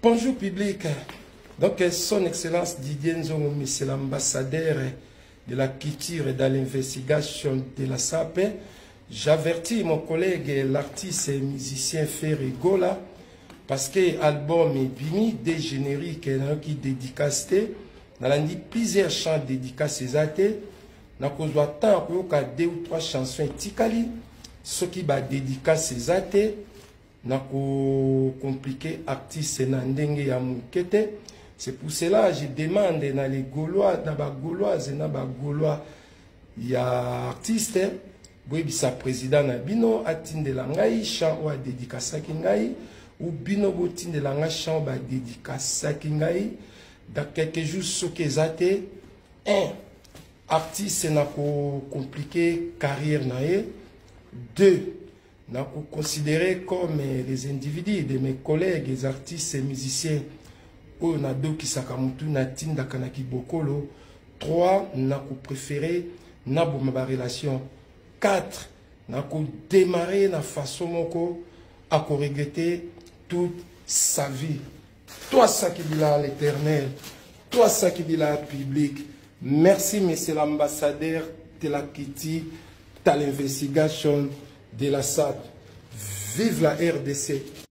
Bonjour public. Donc, son excellence Didier Nzongo, monsieur l'ambassadeur de la culture et de l'investigation de la SAP, j'avertis mon collègue, l'artiste et musicien Ferry Gola, parce que l'album est bini, des génériques qui dédicacés, dans la plusieurs chants dédicacés à té, na kozwa tant que 2 ou 3 chansons tikali, ce qui va dédicacer à té, na ko compliqué artiste na ndenge ya mukete. C'est pour cela que je demande dans les Gaulois, dans les Gauloises et dans les Gaulois, il y a artiste, sa président Nabino, atinde la ngai, chant ou a dédicacé kingai, ou bino botin de la ngai, chant ou a dédicacé kingai, dans quelques jours, ce que zate, un, artiste n'a pas compliqué carrière nae, deux, n'a pas considéré comme les individus de mes collègues, les artistes et musiciens, on a deux qui sakamutu na tinda kanaki bokolo. 3 n'a pas préféré na ma relation. 4 n'a pas démarré na façon moko à regretter toute sa vie. Toi ça qui dit là l'éternel, toi ça qui dit là public. Merci monsieur l'ambassadeur de la Kitty, de l'investigation de la SAP. Vive la RDC.